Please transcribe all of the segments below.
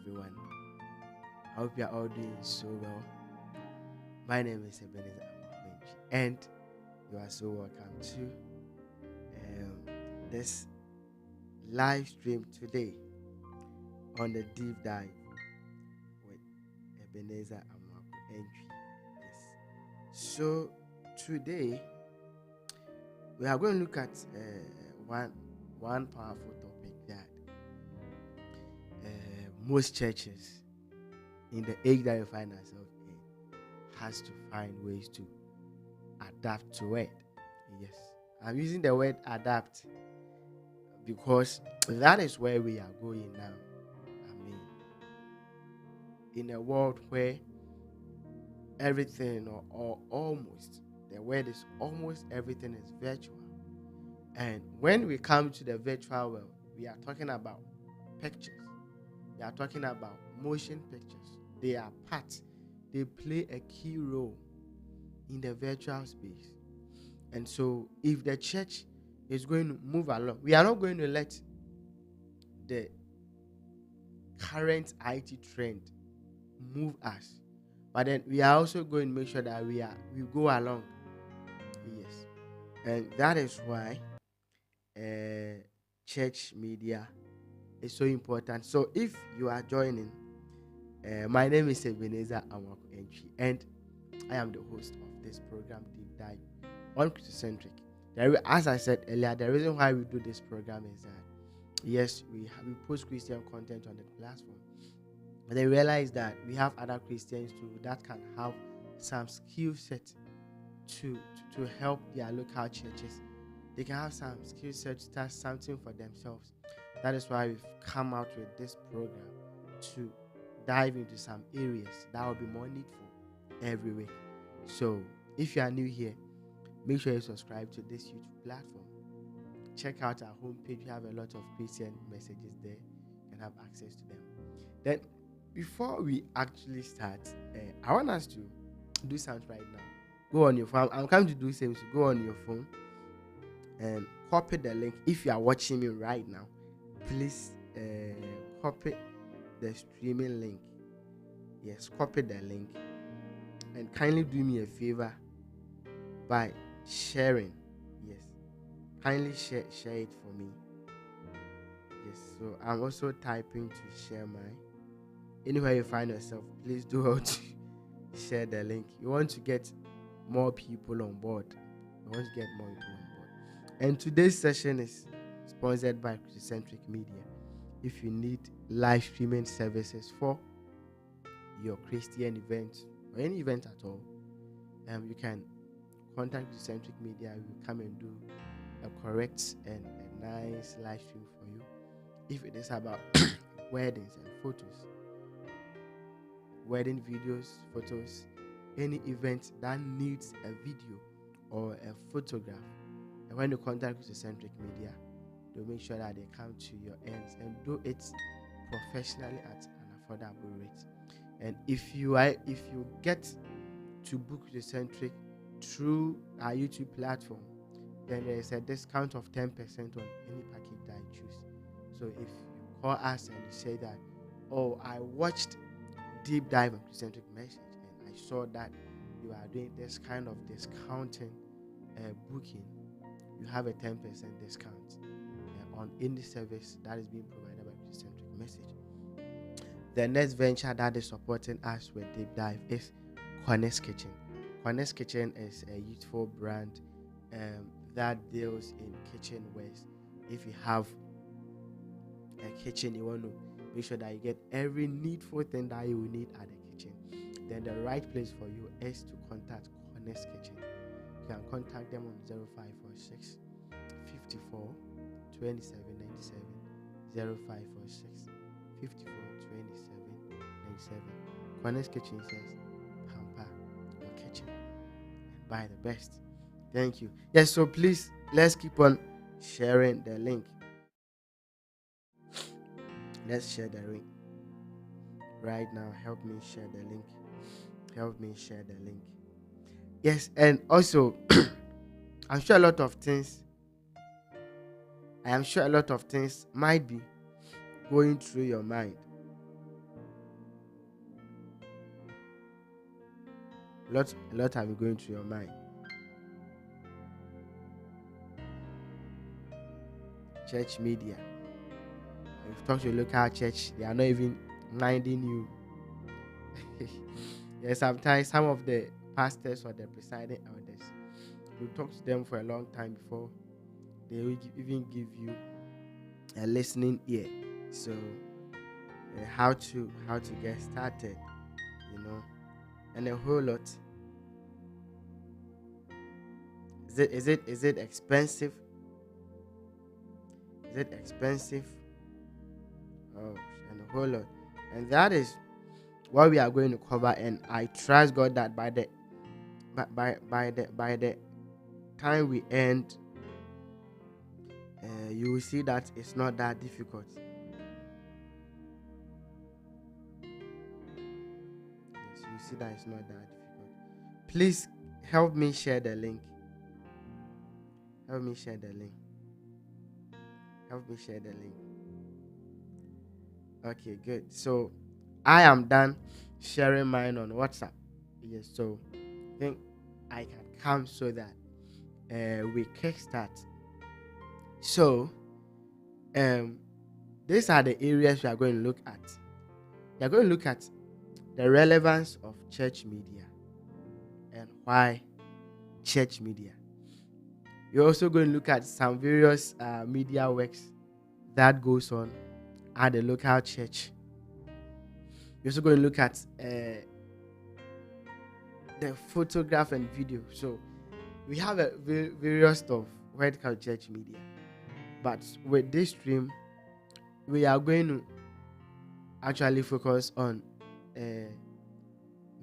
everyone. I hope you are all doing so well. My name is Ebenezer, and you are so welcome to this live stream today on the deep dive with Ebenezer, Amoako, Antwi. Yes. So today we are going to look at one powerful topic that most churches in the age that we find ourselves in has to find ways to adapt to it. Yes, I'm using the word adapt because that is where we are going now. I mean, in a world where everything or almost, the word is almost everything is virtual. And when we come to the virtual world, we are talking about pictures. We are talking about motion pictures. They are they play a key role in the virtual space. And so if the church is going to move along, we are not going to let the current IT trend move us. But then we are also going to make sure that we go along. Yes. And that is why church media is so important. So if you are joining, my name is Ebenezer Amoako Antwi, and I am the host of this program, Deep Dive on CHRISTOCENTRIC. As I said earlier, the reason why we do this program is that yes, we post Christian content on the platform, but they realize that we have other Christians too that can have some skill set to help their local churches. They can have some skill set to start something for themselves. That is why we've come out with this program to dive into some areas that will be more needful every week. So if you are new here, make sure you subscribe to this YouTube platform. Check out our homepage. We have a lot of Christian messages there. You can have access to them. Then before we actually start, I want us to do something right now. Go on your phone. I'm coming to do the same. So go on your phone and copy the link. If you are watching me right now, please copy the streaming link. Yes, copy the link and kindly do me a favor by sharing. Yes, kindly share it for me. Yes, so I'm also typing to share mine. Anywhere you find yourself, please do how to share the link. You want to get more people on board. And today's session is sponsored by CHRISTOCENTRIC Media. If you need live streaming services for your Christian event or any event at all, you can contact CHRISTOCENTRIC Media. We will come and do a correct and a nice live stream for you. If it is about weddings and photos, wedding videos, photos, any event that needs a video or a photograph, and when you contact CHRISTOCENTRIC Media, they'll make sure that they come to your ends and do it professionally at an affordable rate. And if you get to book CHRISTOCENTRIC through our YouTube platform, then there is a discount of 10% on any package that you choose. So if you call us and you say that, oh, I watched Deep Dive on CHRISTOCENTRIC message and I saw that you are doing this kind of discounting booking, you have a 10% discount on any service that is being provided by CHRISTOCENTRIC message. The next venture that is supporting us with Deep Dive is Corner's Kitchen. Corner's Kitchen is a youthful brand that deals in kitchenwares. If you have a kitchen, you want to make sure that you get every needful thing that you will need at the kitchen, then the right place for you is to contact Corner's Kitchen. You can contact them on 0546 54 27 97, 0546 54 27 97. Corner's Kitchen says, pamper your kitchen and buy the best. Thank you. Yes, so please, let's keep on sharing the link. Let's share the link right now. Help me share the link. Help me share the link. Yes, and also, I'm sure a lot of things might be going through your mind. A lot have been going through your mind. Church media. If you talk to a local church, they are not even minding you. Yeah, sometimes some of the pastors or the presiding elders, you talk to them for a long time before they will even give you a listening ear. So how to get started, and a whole lot. Is it expensive? Is it expensive? Oh, and a whole lot. And that is what we are going to cover. And I trust God that by the time we end, you will see that it's not that difficult. Yes, you see that it's not that difficult. Please help me share the link. Help me share the link. Okay, good. So I am done sharing mine on WhatsApp. Yes, so I think I can come so that we kickstart. So these are the areas we are going to look at. We are going to look at the relevance of church media and why church media. We're also going to look at some various media works that goes on at the local church. We're also going to look at the photograph and video. So we have a various stuff when it comes to church media. But with this stream, we are going to actually focus on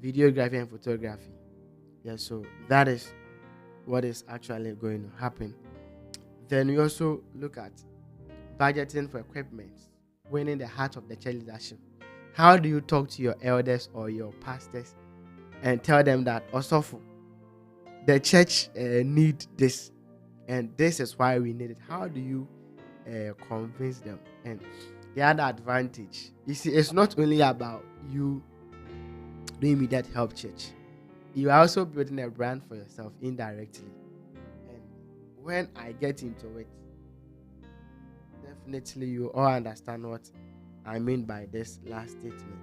videography and photography. Yeah, so that is what is actually going to happen. Then we also look at budgeting for equipment, winning the heart of the church leadership. How do you talk to your elders or your pastors and tell them that also the church need this, and this is why we need it? How do you convince them? And the other advantage, you see, it's not only about you doing immediate help church. You are also building a brand for yourself indirectly. And when I get into it, definitely you all understand what I mean by this last statement.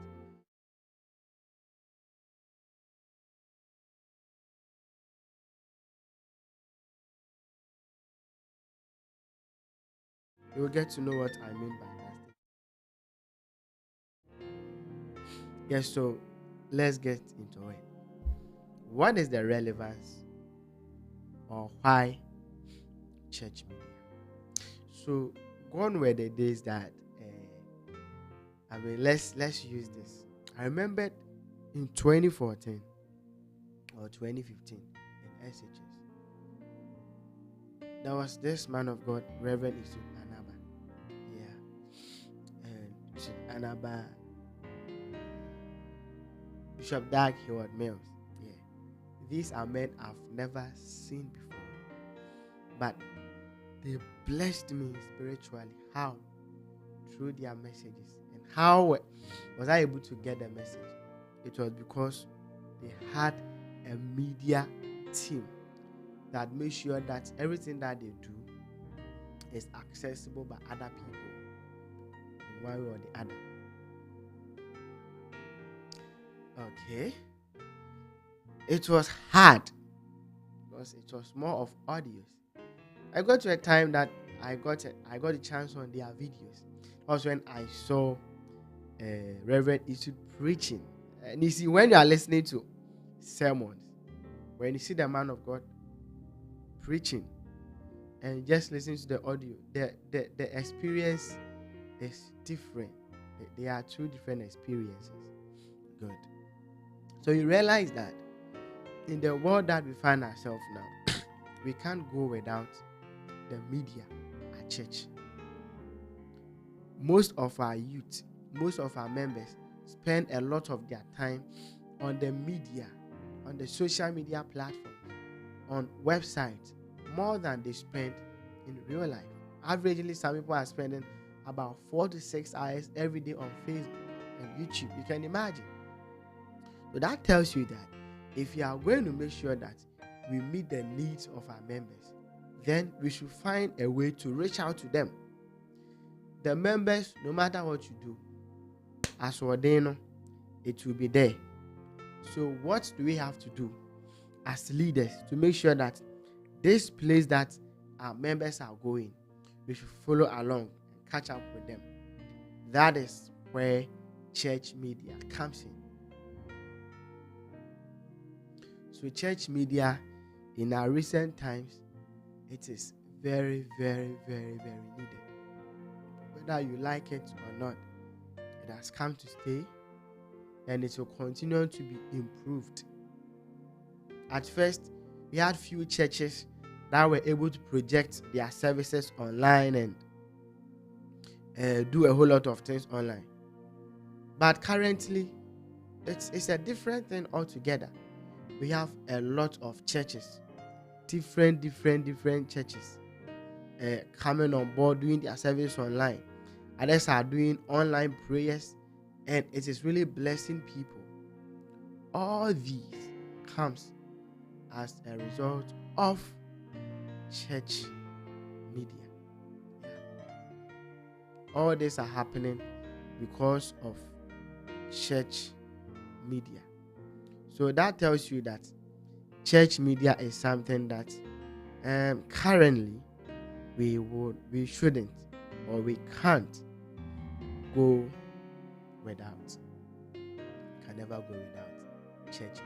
You will get to know what I mean by that statement. Yes, so let's get into it. What is the relevance or why church media? So gone were the days that let's use this. I remembered in 2014 or 2015 in SHS, there was this man of God, Reverend Isu Anaba. Yeah. And Isu Anaba, Bishop Dag Heward Mills. Yeah. These are men I've never seen before. But they blessed me spiritually. How? Through their messages. And how was I able to get the message? It was because they had a media team that made sure that everything that they do is accessible by other people in one way or the other. Okay. It was hard because it was more of audios. I got to a time that I got a chance on their videos. That was when I saw Reverend Isu preaching. And you see, when you are listening to sermons, when you see the man of God preaching and just listening to the audio, the experience is different. They are two different experiences. Good. So you realize that in the world that we find ourselves now, we can't go without the media at church. Most of our youth, most of our members spend a lot of their time on the media, on the social media platforms, on websites, more than they spend in real life. Averagely, some people are spending about 4 to 6 hours every day on Facebook and YouTube. You can imagine. So that tells you that if you are going to make sure that we meet the needs of our members, then we should find a way to reach out to them. The members, no matter what you do, as ordained, it will be there. So what do we have to do as leaders to make sure that this place that our members are going, we should follow along and catch up with them? That is where church media comes in. So church media in our recent times, it is very, very, very, very needed. Whether you like it or not, it has come to stay, and it will continue to be improved. At first, we had few churches that were able to project their services online and do a whole lot of things online. But currently, it's a different thing altogether. We have a lot of churches, different churches coming on board, doing their service online. Others are doing online prayers, and it is really blessing people. All these comes as a result of church media. All these are happening because of church media. So that tells you that church media is something that currently we shouldn't, or we can't go without. Can never go without church media.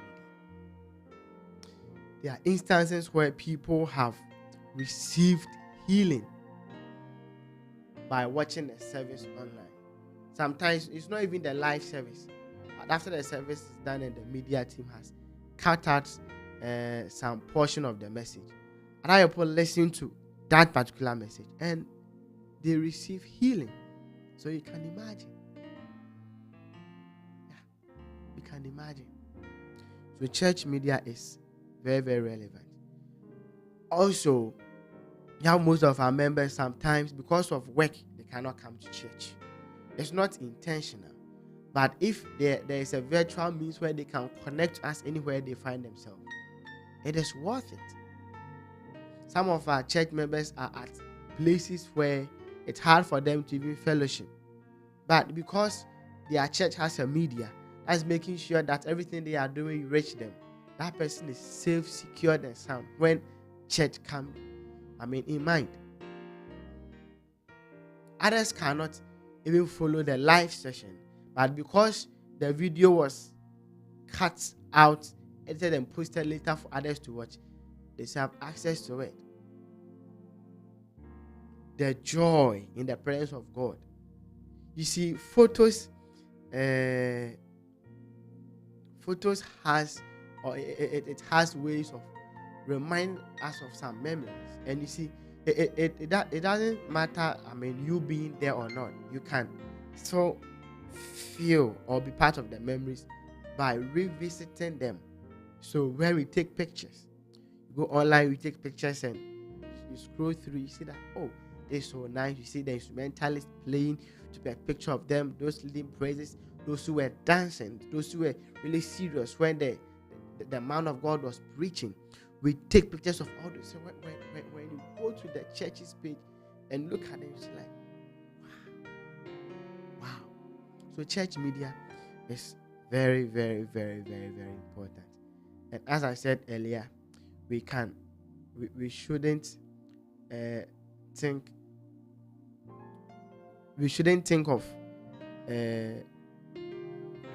There are instances where people have received healing by watching a service online. Sometimes it's not even the live service, but after the service is done and the media team has cut out some portion of the message, and other people listen to that particular message and they receive healing. So you can imagine. You can imagine. So church media is very, very relevant. Also, you have most of our members, sometimes because of work, they cannot come to church. It's not intentional. But if there is a virtual means where they can connect to us anywhere they find themselves, it is worth it. Some of our church members are at places where it's hard for them to even fellowship. But because their church has a media that's making sure that everything they are doing reach them, that person is safe, secure, and sound when church comes in mind. Others cannot even follow the live session, but because the video was cut out, edited and posted later for others to watch, they have access to it. The joy in the presence of God. You see, photos has, or it has ways of remind us of some memories. And you see, it doesn't matter, you being there or not. You can still feel or be part of the memories by revisiting them. So when we take pictures, you go online, we take pictures, and you scroll through, you see that, oh, they're so nice. You see the instrumentalists playing, to take a picture of them, those leading praises, those who were dancing, those who were really serious when the man of God was preaching. We take pictures of all those. So when you go to the church's page and look at it, it's like, wow. So church media is very, very, very, very, very important. And as I said earlier, we shouldn't think of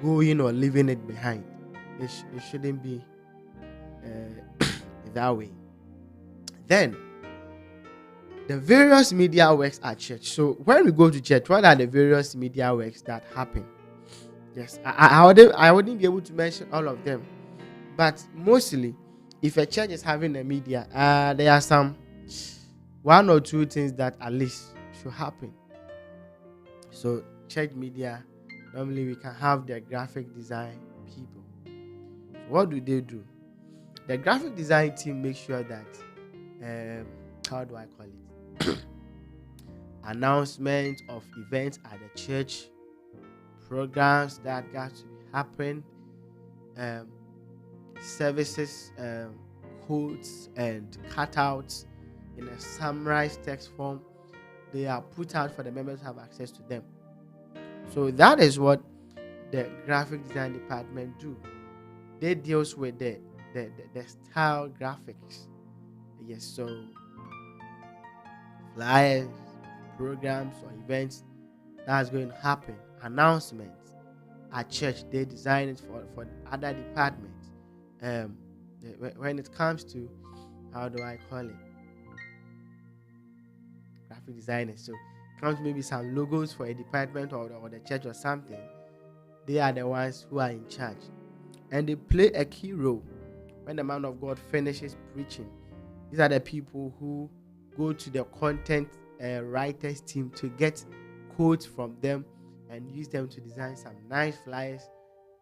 going or leaving it behind. It shouldn't be that way. Then the various media works at church. So when we go to church, what are the various media works that happen? Yes, I wouldn't be able to mention all of them, but mostly, if a church is having a media, there are some one or two things that at least should happen. So church media, normally we can have the graphic design people. So what do they do? The graphic design team makes sure that how do I call it? Announcements of events at the church, programs that got to happen, services, codes and cutouts in a summarized text form. They are put out for the members to have access to them. So that is what the graphic design department do. They deals with the style graphics. Yes, so flyers, programs or events that's going to happen, announcements at church, they design it for other departments. When it comes to, how do I call it, graphic designers, so it comes to maybe some logos for a department or the church or something, they are the ones who are in charge, and they play a key role when the man of God finishes preaching. These are the people who go to the content writers team to get quotes from them and use them to design some nice flyers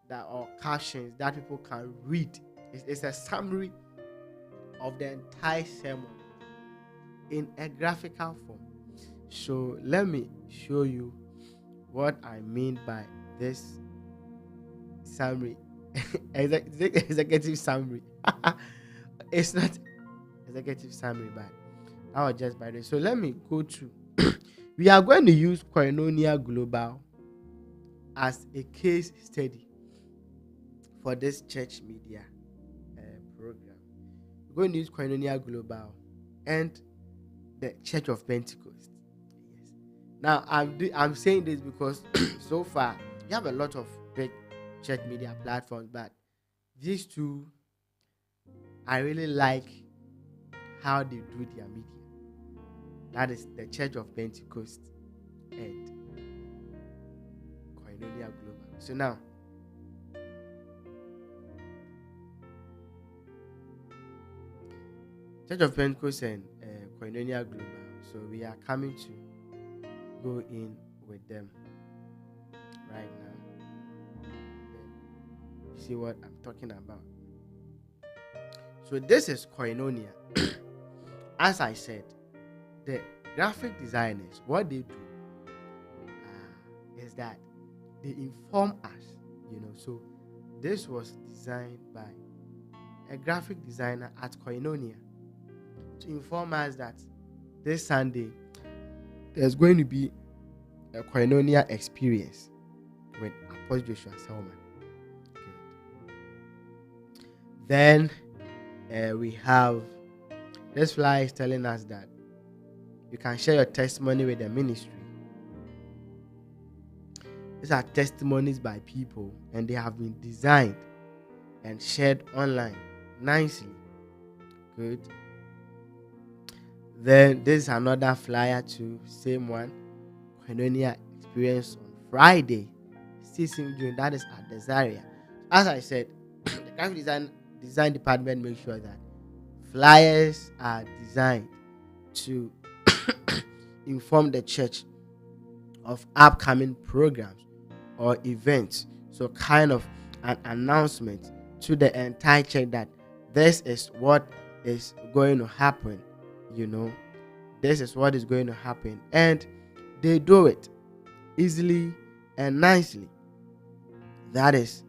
that or captions that people can read. It's a summary of the entire sermon in a graphical form. So let me show you what I mean by this summary. Executive summary. It's not executive summary, but that was just by the way. So let me go to we are going to use Koinonia Global as a case study for this church media program. We're going to use Koinonia Global and the Church of Pentecost. Yes. Now I'm saying this because so far you have a lot of big church media platforms, but these two, I really like how they do their media. That is the Church of Pentecost and Koinonia Global. So now, Church of Pentecost and Koinonia Global. So we are coming to go in with them right now. You see what I'm talking about. So this is Koinonia. As I said, the graphic designers, what they do is that they inform us, So this was designed by a graphic designer at Koinonia to inform us that this Sunday there's going to be a Koinonia experience with Apostle Joshua Selman. Good. Then we have this flyer is telling us that you can share your testimony with the ministry. These are testimonies by people, and they have been designed and shared online nicely. Good. Then this is another flyer too, same one. Koinonia experience on Friday, 16th June. That is at the Zaria. As I said, the graphic design department makes sure that flyers are designed to inform the church of upcoming programs or events. So kind of an announcement to the entire church that this is what is going to happen. This is what is going to happen, and they do it easily and nicely. That is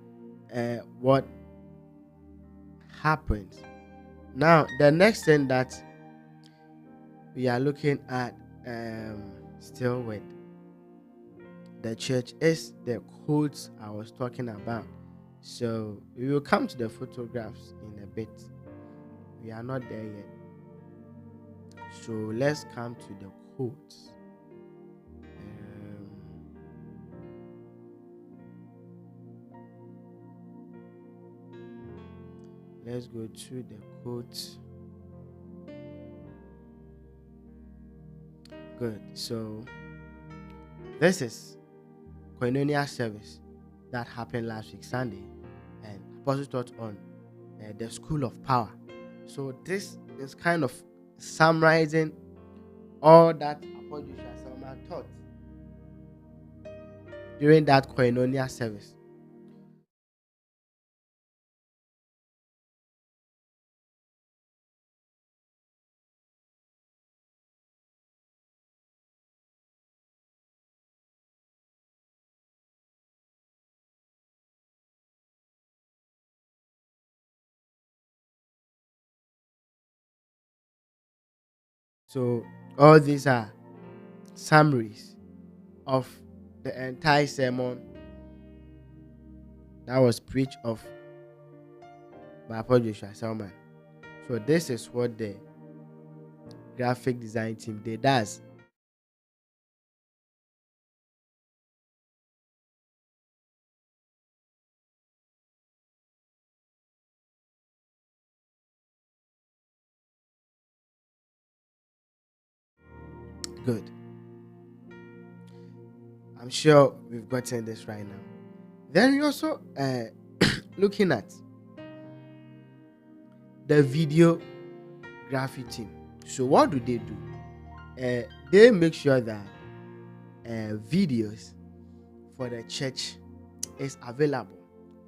what happens. Now the next thing that we are looking at still with the church is the codes I was talking about. So we will come to the photographs in a bit. We are not there yet. So let's come to the codes. Let's go to the codes. Good. So this is Koinonia service that happened last week Sunday, and Apostle taught on the School of Power. So this is kind of summarizing all that Apostle Joshua taught during that Koinonia service. So all these are summaries of the entire sermon that was preached of by Apostle Joshua Selman. So this is what the graphic design team did. That's good. I'm sure we've gotten this right now. Then we also looking at the videography team. So what do? They make sure that videos for the church is available.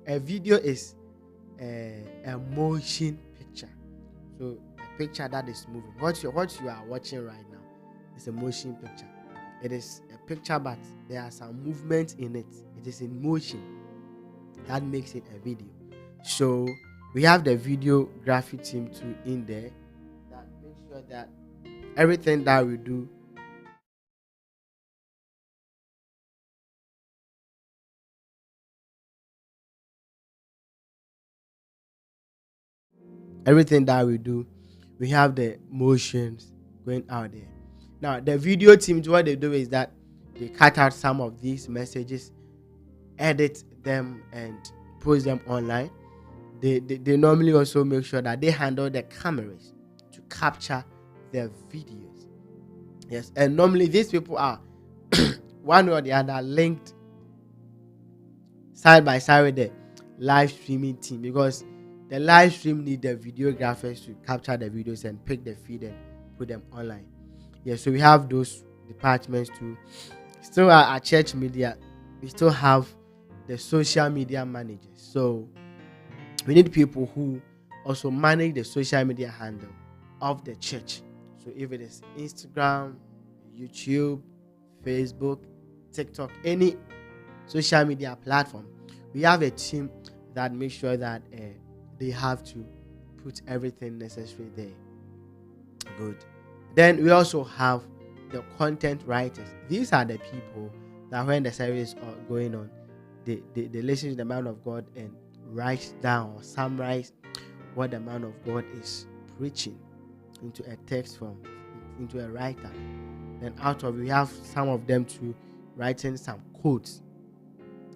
A video is a motion picture. So a picture that is moving. What you are watching right now is a motion picture. It is a picture, but there are some movement in it. It is in motion. That makes it a video. So we have the videography team too in there that makes sure that everything that we do we have the motions going out there. Now the video teams, what they do is that they cut out some of these messages, edit them, and post them online. They normally also make sure that they handle the cameras to capture the videos. Yes, and normally these people are one or the other linked side by side with the live streaming team, because the live stream need the videographers to capture the videos and pick the feed and put them online. Yeah, so we have those departments too. Still at church media, we still have the social media managers. So we need people who also manage the social media handle of the church. So if it is Instagram, YouTube, Facebook, TikTok, any social media platform, we have a team that makes sure that they have to put everything necessary there. Good. Then we also have the content writers. These are the people that when the service is going on, they listen to the man of God and write down or summarize what the man of God is preaching into a text form, into a writer. Then out of we have some of them to writing some quotes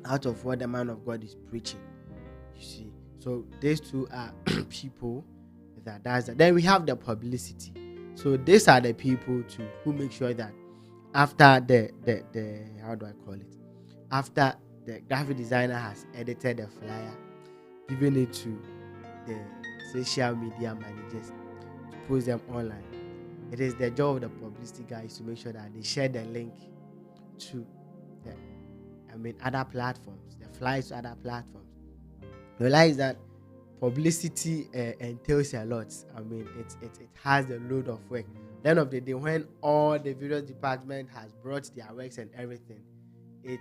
out of what the man of God is preaching. You see, so these two are people that does that. Then we have the publicity. So these are the people who make sure that after the how do I call it? After the graphic designer has edited the flyer, giving it to the social media managers to post them online. It is the job of the publicity guys to make sure that they share the link to the other platforms, the flyers to other platforms. Realize that publicity entails a lot. It has a load of work. At the end of the day, when all the various department has brought their works and everything, it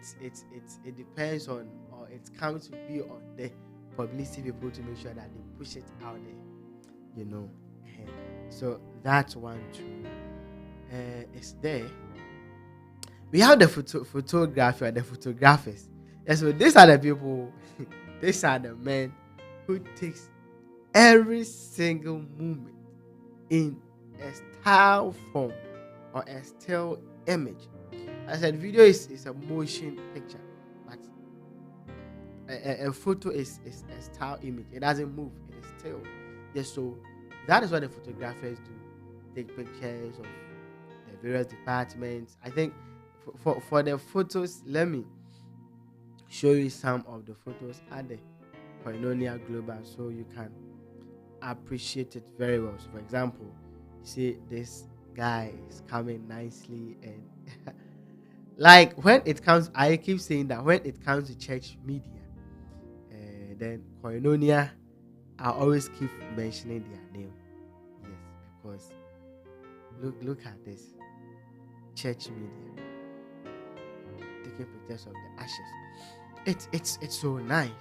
depends on, or it comes to be on the publicity people to make sure that they push it out there. So that's one too. It's there. We have the photography or the photographers. Yeah, so these are the people. These are the men who takes every single moment in a style form or a still image. I said video is a motion picture, but a photo is a style image. It doesn't move, it is still. Yes, so that is what the photographers do. Take pictures of the various departments. I think for the photos, let me show you some of the photos at the Koinonia Global so you can appreciate it very well. So for example, see this guy is coming nicely, and like when it comes, I keep saying that when it comes to church media, then Koinonia, I always keep mentioning their name. Yes, because look at this church media taking pictures of the ashes. It's so nice.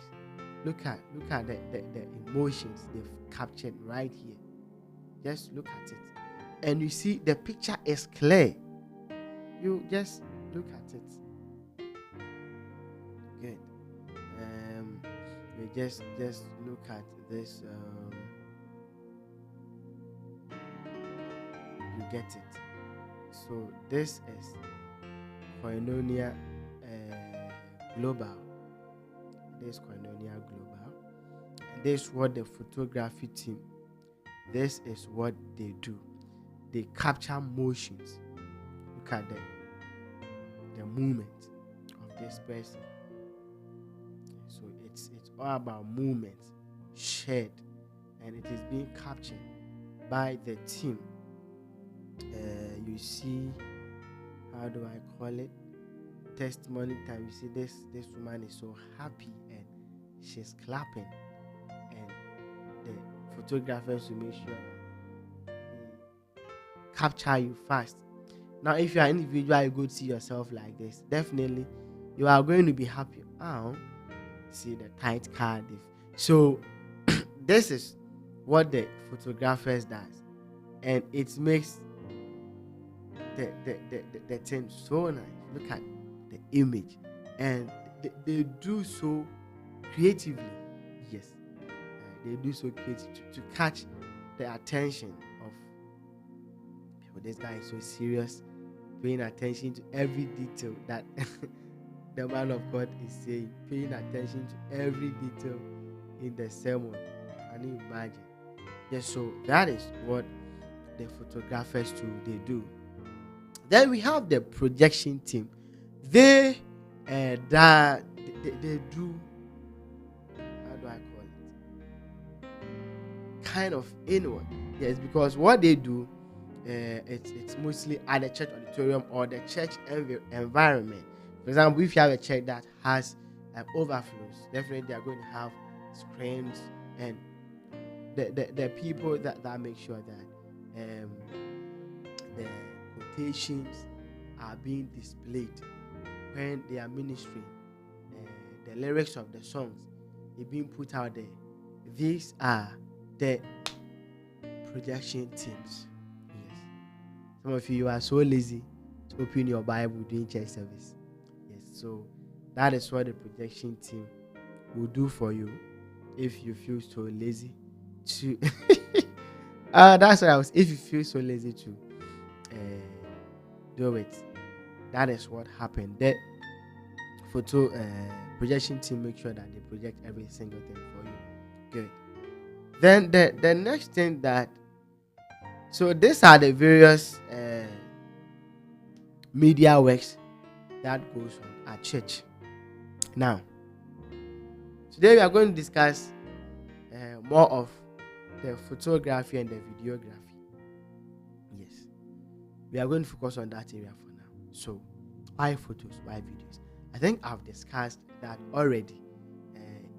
Look at the emotions they've captured right here. Just look at it. and you see the picture is clear, you just look at it. Good. We just look at this. You get it. So this is Koinonia Global. This Koinonia Global. And this is what the photography team. This is what they do. They capture motions. Look at the movement of this person. So it's all about movement shared, and it is being captured by the team. You see, how do I call it? Testimony time. You see this woman is so happy and she's clapping, and the photographers will make sure that they capture you fast. Now, if you are an individual, you go see yourself like this, definitely you are going to be happy. See the tight card. So this is what the photographers does, and it makes the thing so nice. Look at the image, and they do so creatively. Yes, they do so creatively to catch the attention of people. This guy is so serious, paying attention to every detail that the man of God is saying, paying attention to every detail in the sermon. Can you imagine? Yes, so that is what the photographers do. Then we have the projection team. They do, how do I call it? Kind of inward. Yes, because what they do, it's mostly at the church auditorium or the church environment. For example, if you have a church that has overflows, definitely they are going to have screens, and the people that make sure that the quotations are being displayed when they are ministering, the lyrics of the songs are being put out there. These are the projection teams. Yes. Some of you are so lazy to open your Bible during church service. Yes, so that is what the projection team will do for you if you feel so lazy to that's what I was. If you feel so lazy to do it, that is what happened. The photo projection team make sure that they project every single thing for you. Good. Then the next thing that, so these are the various media works that goes on at church. Now, today we are going to discuss more of the photography and the videography. Yes, we are going to focus on that area for now. So, why photos, why videos? I think I've discussed that already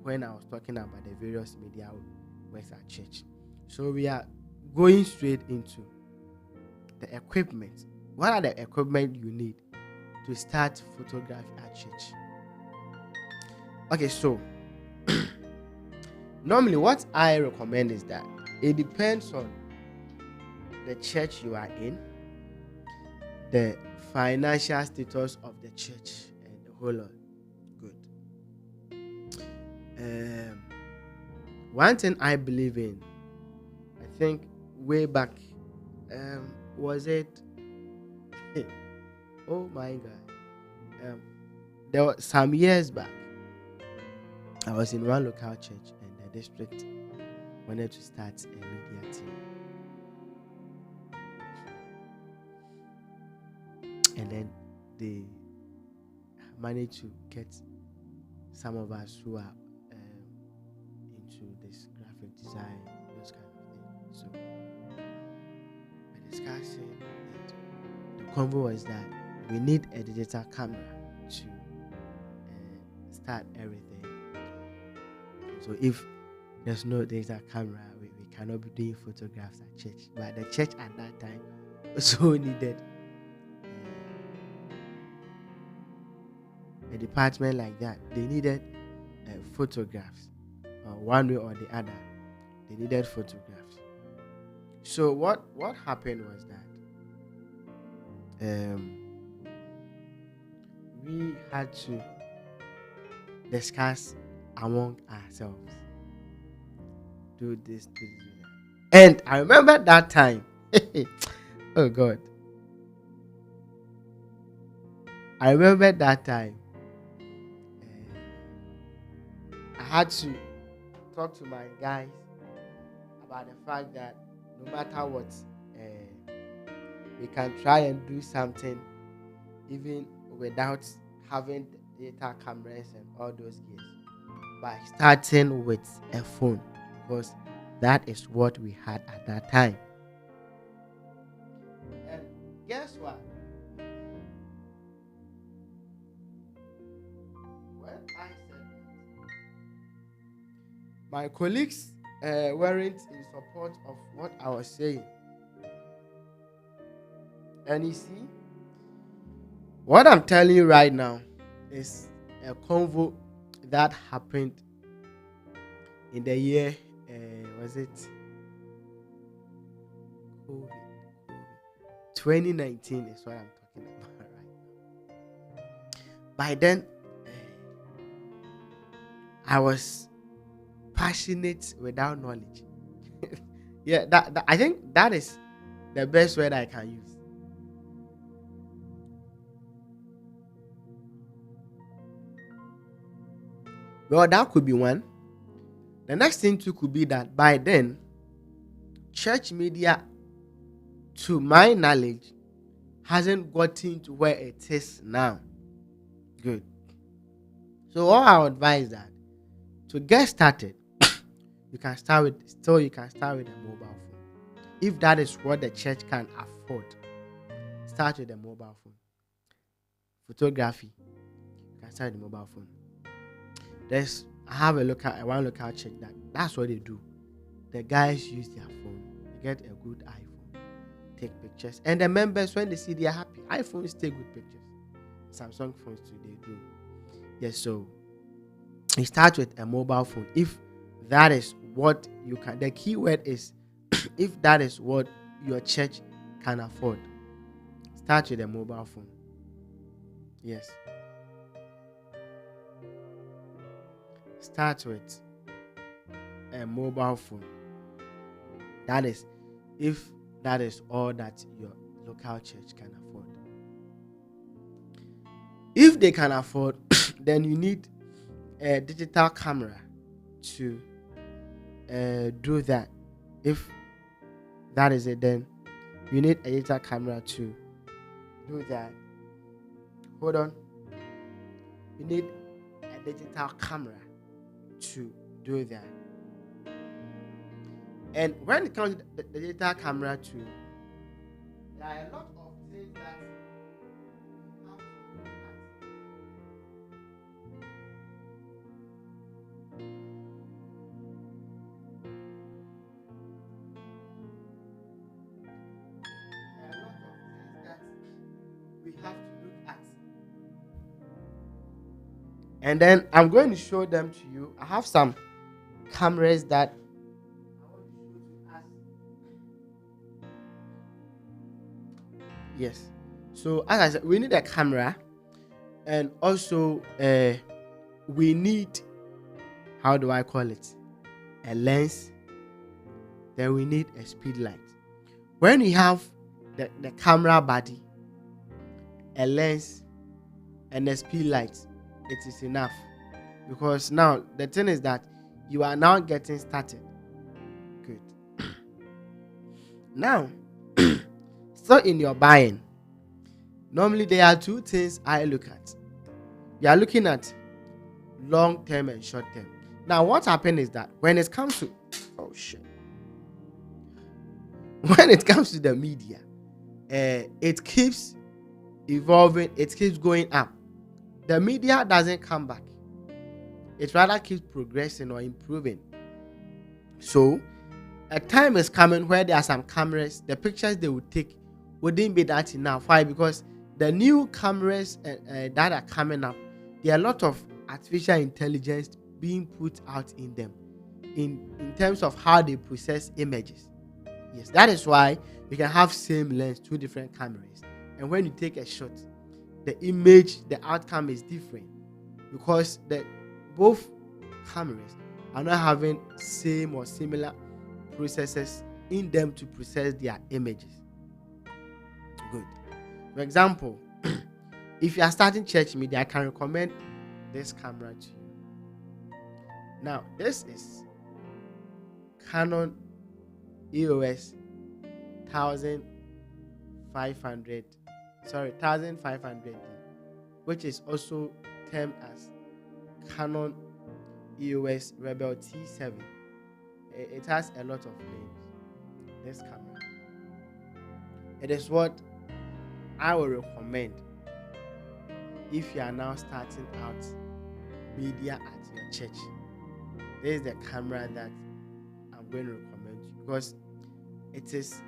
when I was talking about the various media works at church. So we are going straight into the equipment. What are the equipment you need to start photography at church? Okay, so normally what I recommend is that it depends on the church you are in, the financial status of the church, and the whole lot. Good. One thing I believe in, I think way back, was it? Oh my God! There was some years back, I was in one local church, and the district wanted to start a media team. And then they managed to get some of us who are into this graphic design, those kind of things. So we're discussing, and the convo was that we need a digital camera to start everything. So if there's no digital camera, we cannot be doing photographs at church. But the church at that time also needed a department like that. They needed photographs, one way or the other. They needed photographs. So what happened was that we had to discuss among ourselves, do this, do that. And I remember that time. Oh God. I remember that time. I had to talk to my guys about the fact that no matter what, we can try and do something even without having data cameras and all those gears, by starting with a phone, because that is what we had at that time. And guess what? When I said that, my colleagues weren't in support of what I was saying. And you see, what I'm telling you right now is a convo that happened in the year, was it COVID? 2019 is what I'm talking about right now. By then, I was passionate without knowledge. Yeah, that I think that is the best word I can use. Well, that could be one. The next thing too could be that by then, church media, to my knowledge, hasn't gotten to where it is now. Good. So all I would advise that to get started, you can start with a mobile phone. If that is what the church can afford, start with a mobile phone. Photography, you can start with a mobile phone. I have a one local church that's what they do. The guys use their phone. They get a good iPhone, take pictures, and the members, when they see, they are happy. iPhones take good pictures. Samsung phones too, they do. Yes, so you start with a mobile phone. If that is what you can, the key word is if that is what your church can afford, start with a mobile phone. Yes. Start with a mobile phone. That is, if that is all that your local church can afford. If they can afford, then you need a digital camera to do that. If that is it, then you need a digital camera to do that. Hold on. You need a digital camera to do that. And when it comes to the digital camera too, there are a lot of things that you have to look at. There are a lot of things that we have to look at. And then I'm going to show them to you. I have some cameras that I want to show to us. Yes. So as I said, we need a camera, and also we need, how do I call it? A lens. Then we need a speed light. When you have the camera body, a lens, and a speed light, it is enough. Because now the thing is that you are now getting started. Good. Now, so in your buying, normally there are two things I look at. You are looking at long term and short term. Now, what happened is that when it comes to when it comes to the media, it keeps evolving, it keeps going up. The media doesn't come back. It rather keeps progressing or improving. So, a time is coming where there are some cameras, the pictures they would take wouldn't be that enough. Why? Because the new cameras that are coming up, there are a lot of artificial intelligence being put out in them in terms of how they process images. Yes, that is why you can have same lens, two different cameras, and when you take a shot, the image, the outcome is different because both cameras are not having same or similar processes in them to process their images. Good. For example, if you are starting church media, I can recommend this camera to you. Now, this is Canon EOS 1500, which is also termed as Canon EOS Rebel T7. It has a lot of names. This camera. It is what I will recommend if you are now starting out media at your church. This is the camera that I'm going to recommend you because it is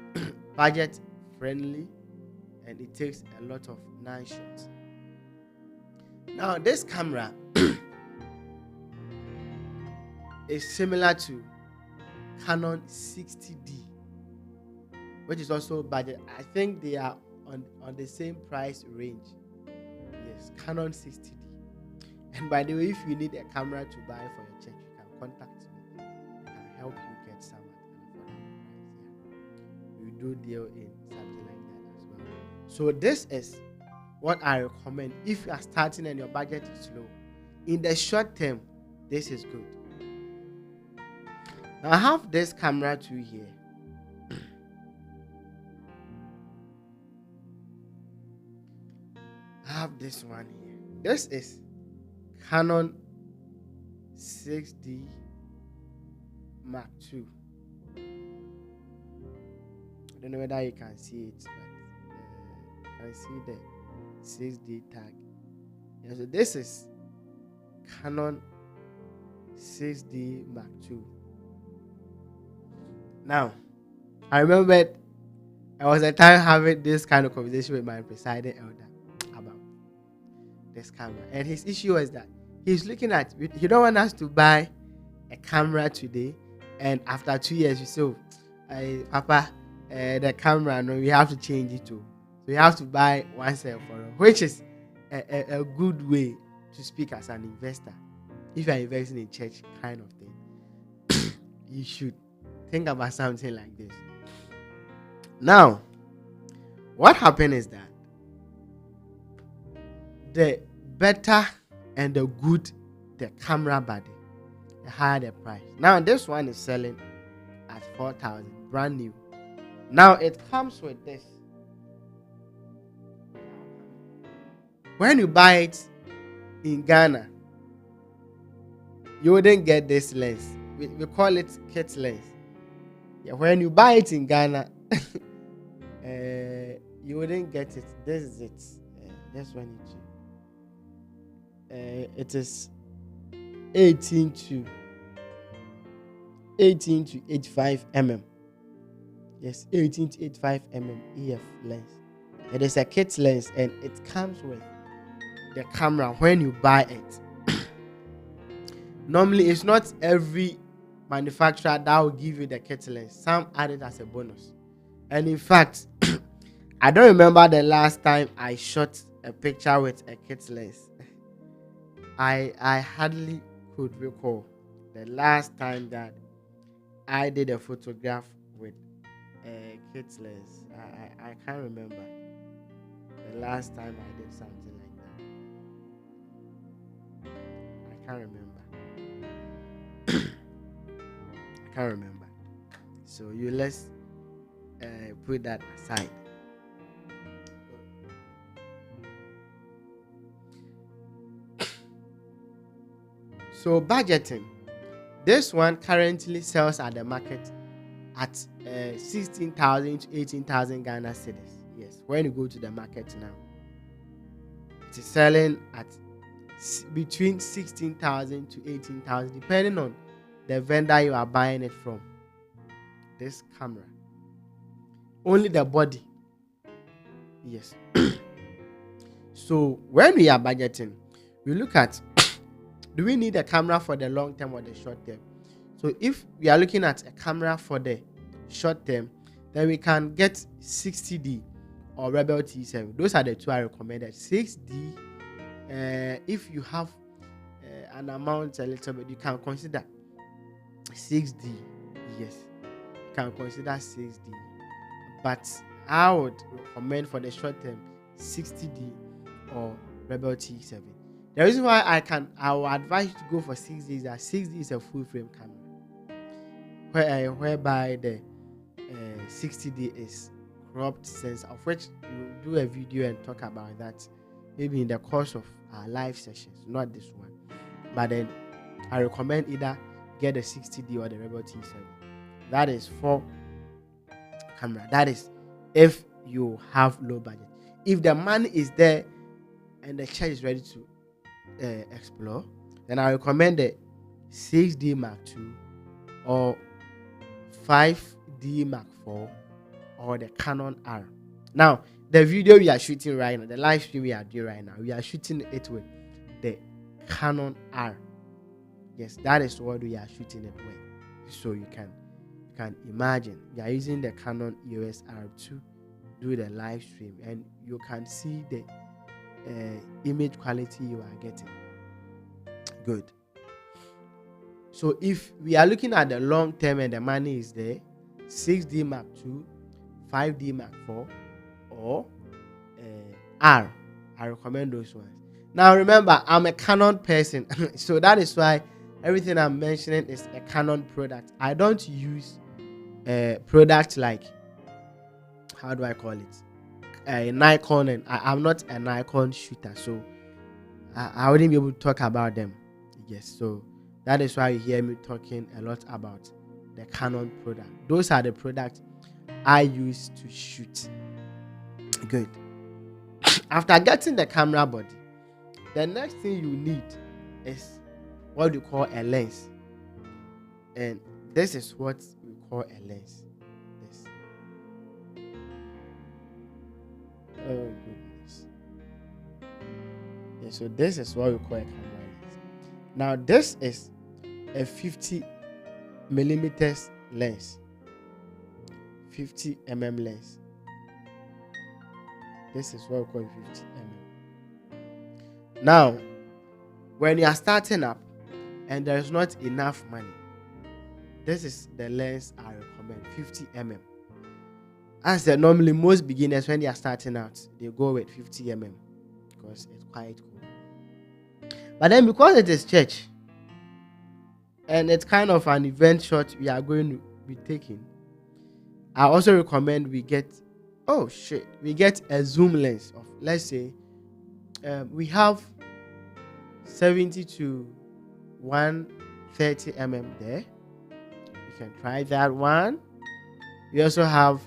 budget friendly and it takes a lot of nice shots. Now, this camera is similar to Canon 60D, which is also budget. I think they are on the same price range. Yes, Canon 60D. And by the way, if you need a camera to buy for your church, you can contact me. I can help you get some at an affordable price. Yeah. We do deal in something like that as well. So this is what I recommend if you are starting and your budget is low. In the short term, this is good. Now I have this camera too here. I have this one here. This is Canon 6D Mark II. I don't know whether you can see it, but you can see the 6D tag. Yeah, so this is Canon 6D Mark II. Now, I remember I was at time having this kind of conversation with my presiding elder about this camera, and his issue was that he's looking at, he don't want us to buy a camera today, and after 2 years you say, Papa, the camera, no, we have to change it too. So you have to buy one set for all, which is a good way to speak as an investor. If you are investing in church kind of thing, you should think about something like this. Now, what happened is that the better and the good the camera body, the higher the price. Now, this one is selling at 4,000, brand new. Now, it comes with this. When you buy it in Ghana, you wouldn't get this lens. We call it kit lens. Yeah, when you buy it in Ghana, you wouldn't get it. This is it. This one it is 18 to 85 mm. Yes, 18 to 85 mm EF lens. It is a kit lens and it comes with the camera when you buy it. Normally, it's not every manufacturer that will give you the kit lens. Some add it as a bonus. And in fact, I don't remember the last time I shot a picture with a kit lens. I hardly could recall the last time that I did a photograph with a kit lens. I can't remember the last time I did something like that. I can't remember. I can't remember. So let's put that aside. So budgeting. This one currently sells at the market at 16,000 to 18,000 Ghana cedis. Yes, when you go to the market now, it is selling at between 16,000 to 18,000, depending on the vendor you are buying it from. This camera, only the body. Yes. So when we are budgeting, we look at, do we need a camera for the long term or the short term? So if we are looking at a camera for the short term, then we can get 60D or Rebel T7. Those are the two I recommended. 6D, if you have an amount a little bit, you can consider 6D. Yes, you can consider 6D, but I would recommend for the short term 60D or Rebel T7. The reason why I will advise you to go for 6D is that 6D is a full frame camera, whereby the 60D is cropped sensor, of which we will do a video and talk about that maybe in the course of our live sessions, not this one. But then I recommend either get the 60D or the Rebel T7. That is for camera. That is if you have low budget. If the money is there and the church is ready to explore, then I recommend the 6D Mark II or 5D Mark IV or the Canon R. Now, the video we are shooting right now, the live stream we are doing right now, we are shooting it with the Canon R. Yes, that is what we are shooting it with. So you can imagine we are using the Canon EOS R to do the live stream, and you can see the image quality you are getting. Good. So if we are looking at the long term and the money is there, 6D Mark II, 5D Mark IV, or R, I recommend those ones. Now remember, I'm a Canon person, so that is why everything I'm mentioning is a Canon product. I don't use products like, how do I call it, Nikon, and I'm not a Nikon shooter, so I wouldn't be able to talk about them. Yes, so that is why you hear me talking a lot about the Canon product. Those are the products I use to shoot. Good. After getting the camera body, the next thing you need is what we call a lens, and this is what we call a lens. This. Oh goodness. Yeah, so this is what we call a camera lens. Now this is a 50 millimeters lens, 50 mm lens. This is what we call 50 mm. Now, when you are starting up and there is not enough money, this is the lens I recommend, 50 mm. As normally most beginners, when they are starting out, they go with 50 mm because it's quite cool. But then because it is church and it's kind of an event shot we are going to be taking, I also recommend we get a zoom lens of, let's say, we have 70 to 130 mm there. You can try that one. We also have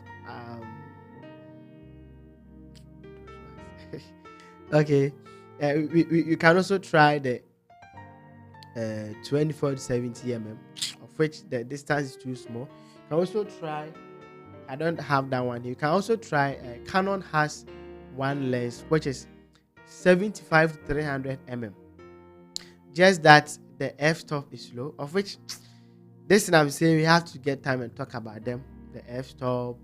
okay, you can also try the 24 to 70 mm, of which the distance is too small. You can also try, I don't have that one. You can also try, Canon has one lens which is 75 to 300 mm. Just that the f-stop is low, of which this thing I'm saying we have to get time and talk about them. The f-stop,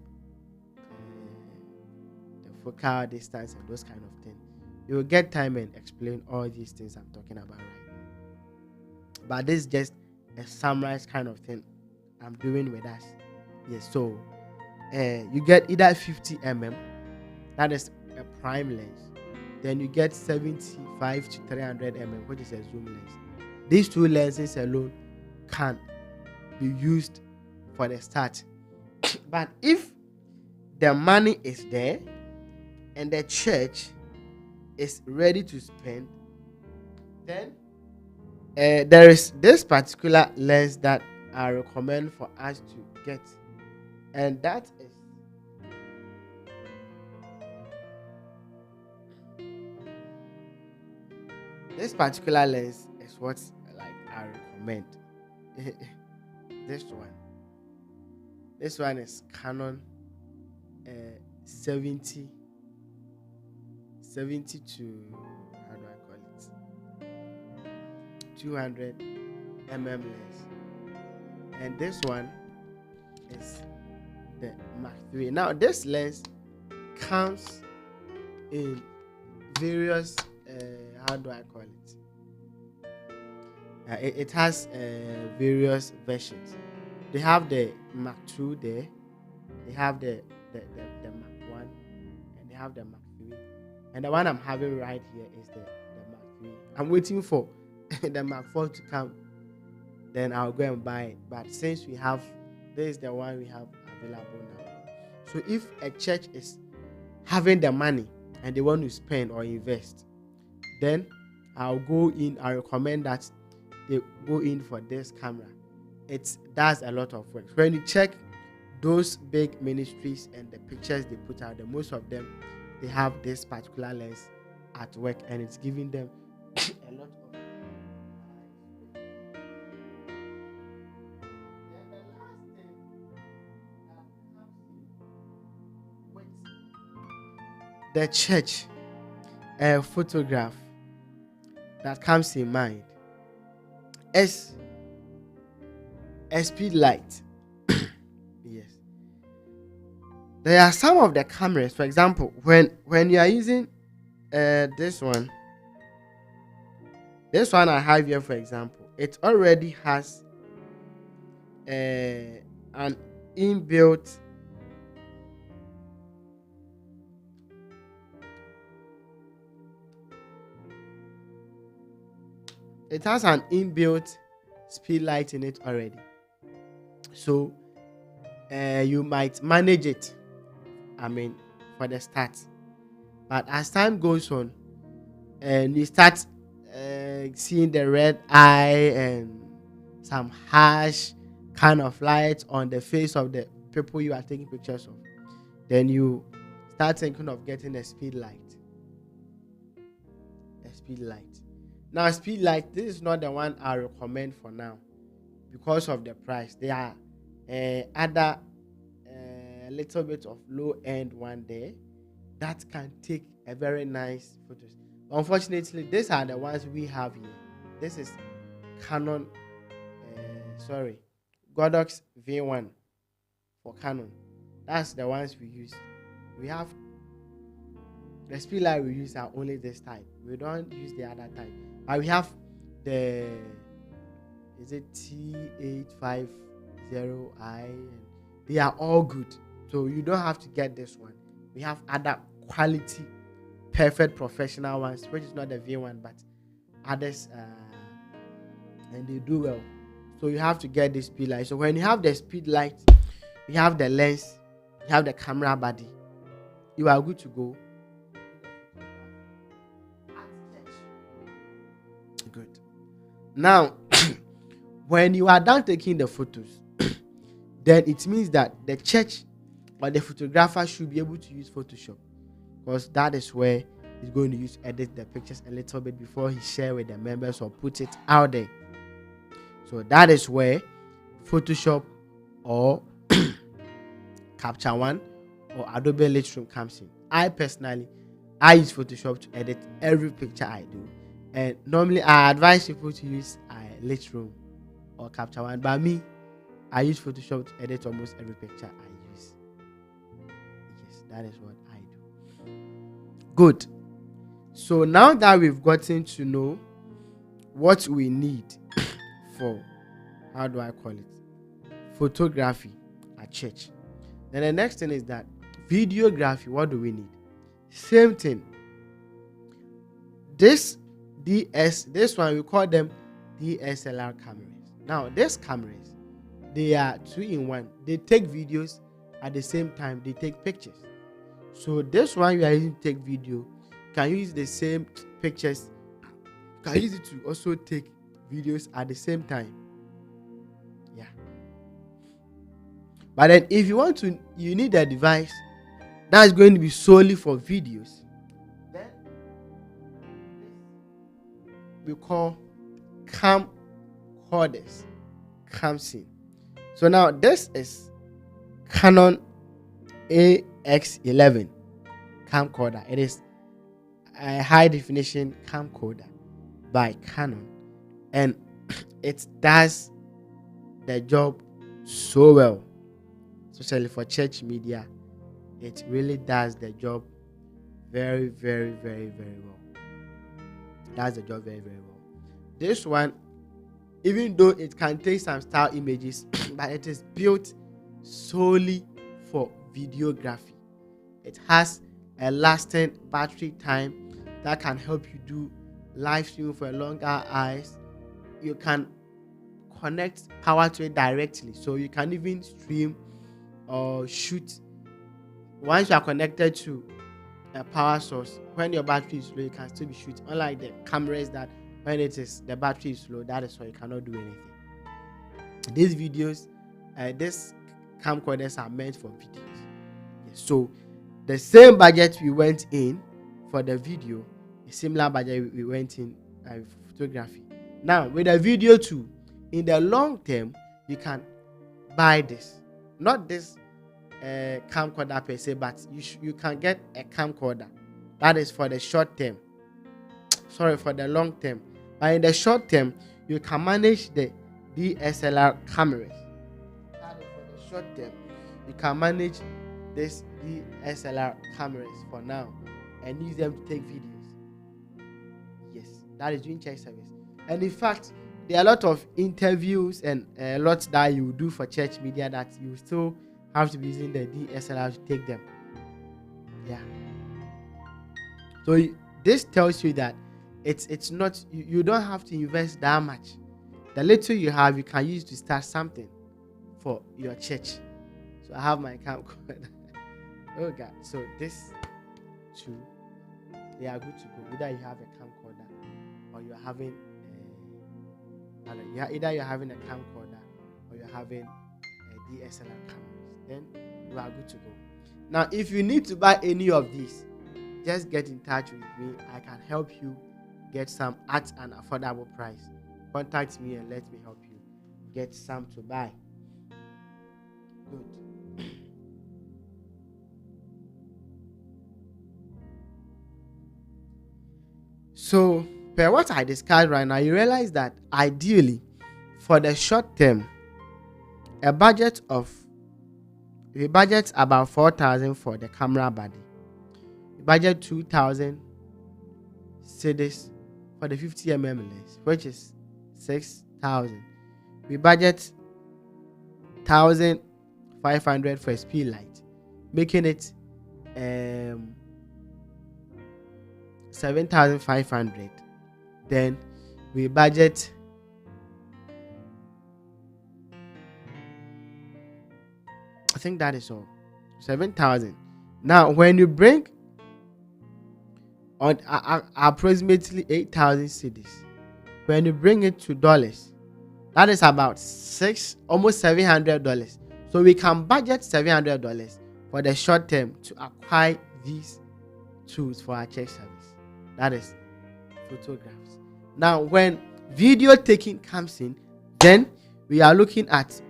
the focal distance, and those kind of things. You will get time and explain all these things I'm talking about right now. But this is just a summarized kind of thing I'm doing with us. Yes, so you get either 50 mm, that is a prime lens. Then you get 75 to 300 mm, which is a zoom lens. These two lenses alone can be used for the start. But if the money is there and the church is ready to spend, then there is this particular lens that I recommend for us to get, and that is this particular lens is what I recommend. This one is Canon 70 to, how do I call it, 200 mm lens, and this one is the Mark III. Now this lens comes in various how do I call it? It has various versions. They have the Mark II there. They have the Mark 1, and they have the Mark 3. And the one I'm having right here is the Mark 3. I'm waiting for the Mark 4 to come. Then I'll go and buy it. But since we have, this is the one we have available now. So if a church is having the money and they want to spend or invest, then I recommend that they go in for this camera. It does a lot of work. When you check those big ministries and the pictures they put out, most of them, they have this particular lens at work, and it's giving them a lot of. The church photograph that comes in mind is a speed light. Yes. There are some of the cameras, for example, when you are using this one I have here, for example, it already has an inbuilt speed light in it already. So you might manage it, for the start. But as time goes on and you start seeing the red eye and some harsh kind of light on the face of the people you are taking pictures of, then you start thinking of getting a speed light. Now, speed light, this is not the one I recommend for now because of the price. There are other little bit of low end one there that can take a very nice photos. Unfortunately, these are the ones we have here. This is Canon, Godox V1 for Canon. That's the ones we use. We have the speed light we use are only this type. We don't use the other type. But we have the T850i. They are all good. So you don't have to get this one. We have other quality, perfect professional ones, which is not the V1, but others, and they do well. So you have to get the speed light. So when you have the speed light, you have the lens, you have the camera body, you are good to go. Good. Now, when you are done taking the photos, then it means that the church or the photographer should be able to use Photoshop, because that is where he's going to edit the pictures a little bit before he share with the members or put it out there. So that is where Photoshop or Capture One or Adobe Lightroom comes in. I personally use Photoshop to edit every picture I do, and normally I advise people to use Lightroom or Capture One, but me, I use Photoshop to edit almost every picture I use. Yes, that is what I do. Good. So now that we've gotten to know what we need for, how do I call it, photography at church, then the next thing is that videography. What do we need? Same thing. This one we call them DSLR cameras. Now these cameras, they are 2-in-1. They take videos at the same time they take pictures. So this one you are using to take video, can use the same pictures, can use it to also take videos at the same time. Yeah. But then if you need a device that is going to be solely for videos, then we call camcorders comes in. So now this is Canon AX11 camcorder. It is a high definition camcorder by Canon, and it does the job so well. especially for church media, it really does the job very, very, very, very well. Does the job very, very well. This one, even though it can take some style images, but it is built solely for videography. It has a lasting battery time that can help you do live stream for longer hours. You can connect power to it directly, so you can even stream or shoot. Once you are connected to a power source, when your battery is low, you can still be shooting. Unlike the cameras that when the battery is low, that is why you cannot do anything. These videos, these camcorders are meant for videos. So the same budget we went in for the video, a similar budget we went in for photography. Now with the video too, in the long term, you can buy this, not this camcorder per se, but you can get a camcorder that is for the short term. Sorry, for the long term. But in the short term, you can manage the DSLR cameras. That is for the short term. You can manage this DSLR cameras for now and use them to take videos. Yes, that is doing church service. And in fact, there are a lot of interviews and a lot that you do for church media that you still have to be using the DSLR to take them. Yeah. So this tells you that it's not, you don't have to invest that much. The little you have, you can use to start something for your church. So I have my camcorder. Oh God. So this two, they are good to go. Either you have a camcorder or you're having either you're having a camcorder or you're having a DSLR cameras, then you are good to go. Now, if you need to buy any of these, just get in touch with me. I can help you get some at an affordable price. Contact me and let me help you get some to buy. Good. So, per what I discussed right now, you realize that ideally, for the short term, we budget about 4,000 for the camera body. We budget 2,000 cedis for the 50mm lens, which is 6,000. We budget 1,500 for a speed light, making it 7,500. Then we budget I think that is all, 7,000. Now when you bring on approximately 8,000 cedis, when you bring it to dollars, that is about almost $700. So we can budget $700 for the short term to acquire these tools for our church service. That is photographs. Now when video taking comes in, then we are looking at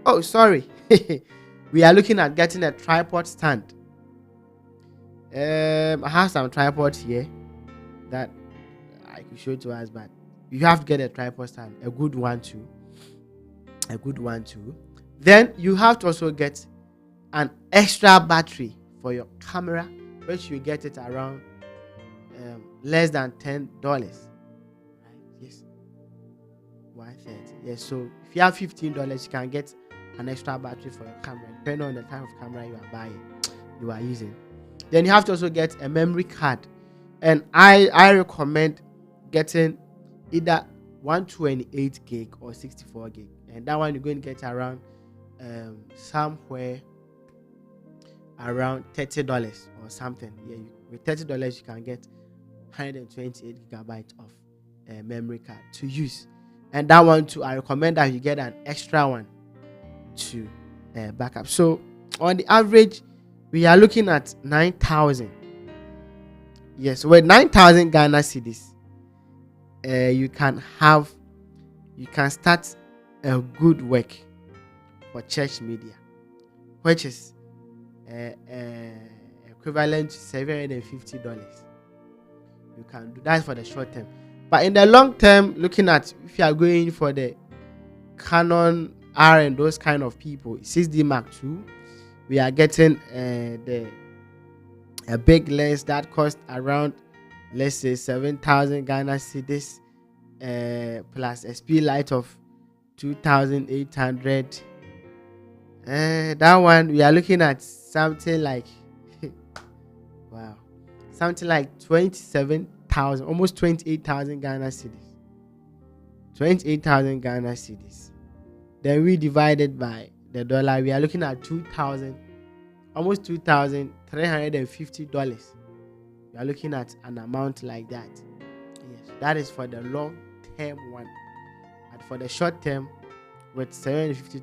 we are looking at getting a tripod stand. I have some tripods here that I could show to us, but you have to get a tripod stand, a good one too. Then you have to also get an extra battery for your camera, which you get it around less than $10. Right? Yes. 130. Yes. So if you have $15, you can get an extra battery for your camera, depending on the type of camera you are buying, you are using. Then you have to also get a memory card, and I recommend getting either 128 gig or 64 gig, and that one you're going to get around somewhere around $30 or something. Yeah, with $30 you can get 128 gigabytes of memory card to use, and that one too I recommend that you get an extra one to backup. So on the average, we are looking at 9,000. Yes, with 9,000 Ghana cedis, you can start a good work for church media, which is equivalent to $750. You can do that for the short term, but in the long term, looking at if you are going for the Canon R and those kind of people, 6D Mark II, we are getting a big lens that cost around, let's say, 7,000 Ghana cedis, plus a speed light of 2,800. That one we are looking at something like wow, something like 27,000, almost 28,000 Ghana cedis. 28,000 Ghana cedis. Then we divided by the dollar, we are looking at 2,000, almost $2,350. We are looking at an amount like that. Yes, that is for the long term one. And for the short term, with $750,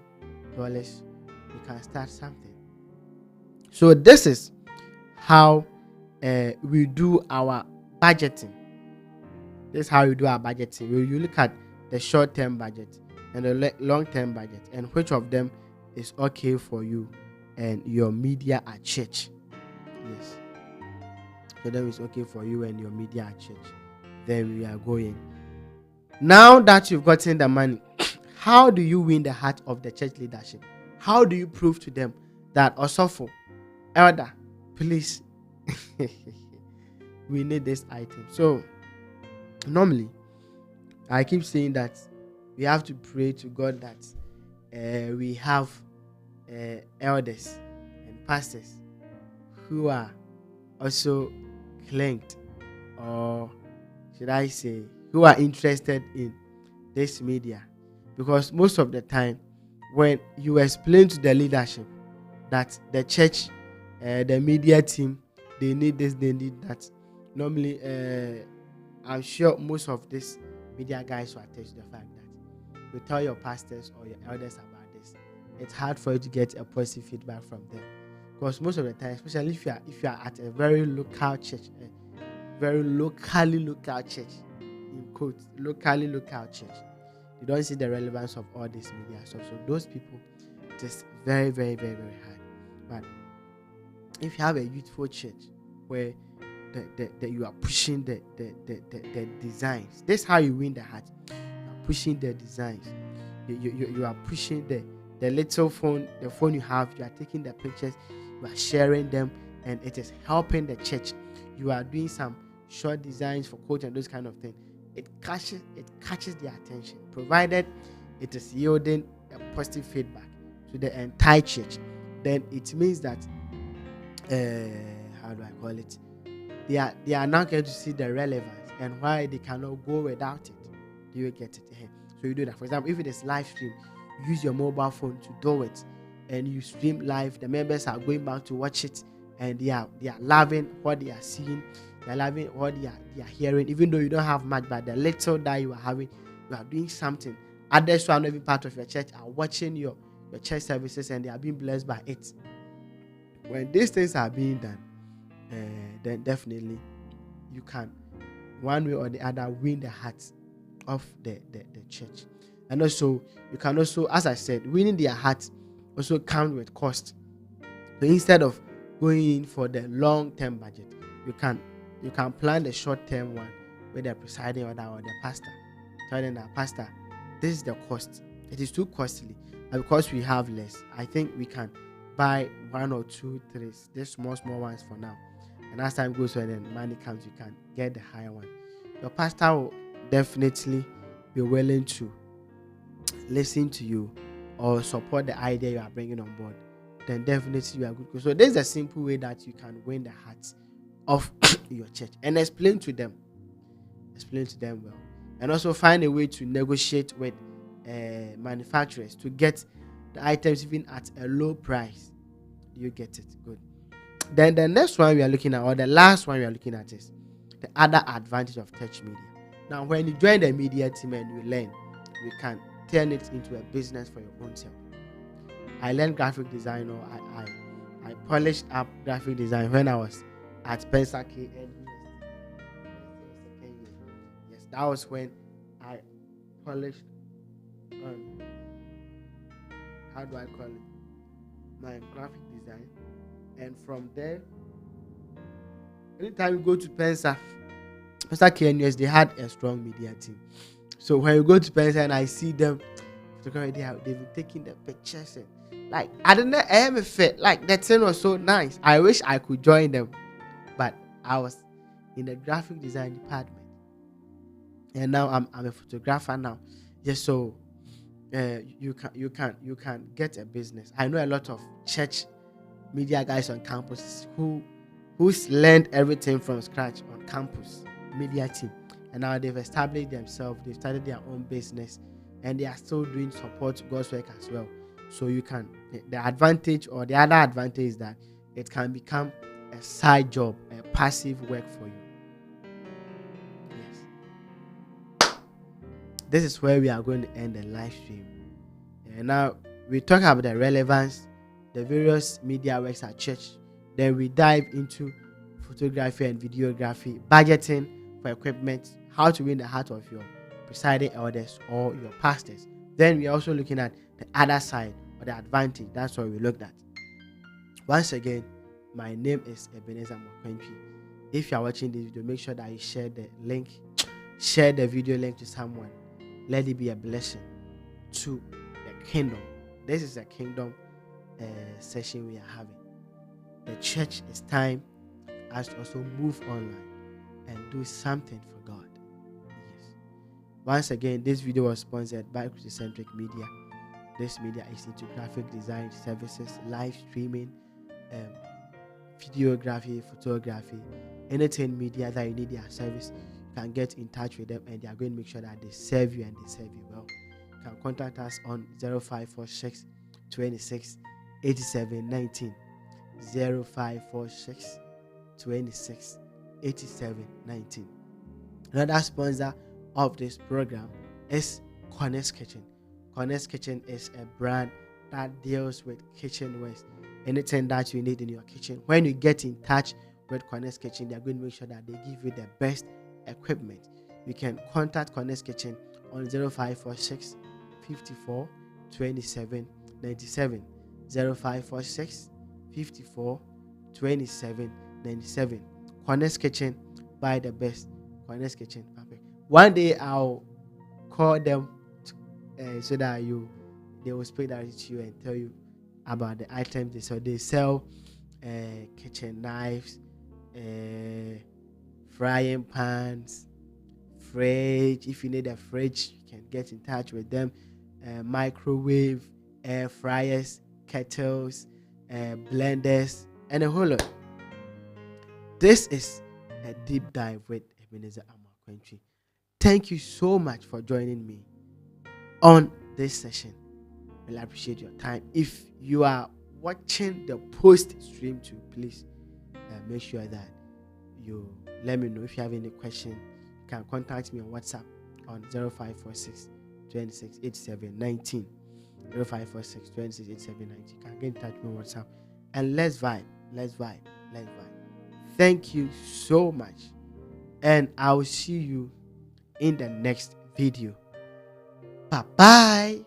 you can start something. So this is how we do our budgeting. This is how we do our budgeting. You look at the short term budget and the long term budget, and which of them is okay for you and your media at church. Yes, so that is okay for you and your media at church. Then we are going. Now that you've gotten the money, how do you win the heart of the church leadership? How do you prove to them that Osofo, elder, please, we need this item? So normally, I keep saying that we have to pray to God that we have elders and pastors who are also linked, or should I say, who are interested in this media. Because most of the time, when you explain to the leadership that the church, the media team, they need this, they need that, normally, I'm sure most of these media guys will attest to the fact that you tell your pastors or your elders about this, it's hard for you to get a positive feedback from them. Because most of the time, especially if you are at a very local church, very locally local church, in quotes, locally local church, you don't see the relevance of all this media stuff. So those people, it is very, very, very, very hard. But if you have a youthful church where you are pushing the designs, that's how you win the heart. You are pushing the designs. You are pushing the little phone, the phone you have. You are taking the pictures, you are sharing them, and it is helping the church. You are doing some short designs for quotes and those kind of things. It catches their attention, provided it is yielding a positive feedback to the entire church. Then it means that how do I call it? They are now going to see the relevance and why they cannot go without it. Do you get it? So you do that. For example, if it is live stream, use your mobile phone to do it, and you stream live. The members are going back to watch it, and they are loving what they are seeing. They are loving what they are hearing. Even though you don't have much, but the little that you are having, you are doing something. Others who are not even part of your church are watching your church services, and they are being blessed by it. When these things are being done, then definitely you can, one way or the other, win the hearts of the church. And also, you can also, as I said, winning their hearts also comes with cost. So instead of going in for the long-term budget, you can plan the short-term one with the presiding order or the pastor. Telling the pastor, this is the cost. It is too costly. And because we have less, I think we can buy 1 or 2, 3, these small ones for now. And as time goes on and money comes, you can get the higher one. Your pastor will definitely be willing to listen to you or support the idea you are bringing on board. Then definitely you are good. So there's a simple way that you can win the hearts of your church, and explain to them well, and also find a way to negotiate with manufacturers to get the items even at a low price. You get it? Good. Then the next one we are looking at, or the last one we are looking at, is the other advantage of church media. Now, when you join the media team and you learn, you can turn it into a business for your own self. I learned graphic design, or I polished up graphic design when I was at Pensa KN. Yes, that was when I polished how do I call it? My graphic design. And from there, anytime you go to Pensa KNUS, they had a strong media team. So when you go to Pensa and I see them, they've been taking the pictures and Like, I don't know, I am a fit. Like, that thing was so nice. I wish I could join them, but I was in the graphic design department, and now I'm a photographer now. Just so you can get a business. I know a lot of church media guys on campus who's learned everything from scratch on campus media team, and now they've established themselves. They've started their own business, and they are still doing support God's work as well. So you can, the advantage or the other advantage is that it can become a side job, a passive work for you. Yes. This is where we are going to end the live stream. And now we talk about the relevance, the various media works at church. Then we dive into photography and videography, budgeting for equipment, how to win the heart of your presiding elders or your pastors. Then we're also looking at the other side or the advantage. That's what we looked at. Once again, my name is Ebenezer Antwi. If you are watching this video, make sure that you share the link, share the video link to someone. Let it be a blessing to the kingdom. This is a kingdom session we are having. The church, is time for us to also move online and do something for God. Yes. Once again, this video was sponsored by CHRISTOCENTRIC Media. This media is into graphic design services, live streaming, videography, photography, anything media that you need their service. You can get in touch with them, and they are going to make sure that they serve you and they serve you well. You can contact us on 0546 26 87 19. 0546 26 87 19. Another sponsor of this program is Connect's Kitchen. Connect's Kitchen is a brand that deals with kitchenwares, anything that you need in your kitchen. When you get in touch with Connect's Kitchen, they are going to make sure that they give you the best equipment. You can contact Connect's Kitchen on 0546 54 27 97. 0546 54 27 97. Connect's Kitchen, buy the best. Connect's Kitchen. One day I'll call them so that they will speak directly to you and tell you about the items they sell. They sell kitchen knives, frying pans, fridge. If you need a fridge, you can get in touch with them. Microwave, air fryers, kettles, blenders, and a whole lot. This is a deep dive with Ebenezer Amoako. Thank you so much for joining me on this session. Well, I appreciate your time. If you are watching the post stream too, please make sure that you let me know. If you have any question, you can contact me on WhatsApp on 0546 26 87 19. 0546 26 87 19. You can get in touch with me on WhatsApp and let's vibe. Thank you so much, and I will see you in the next video. Bye bye.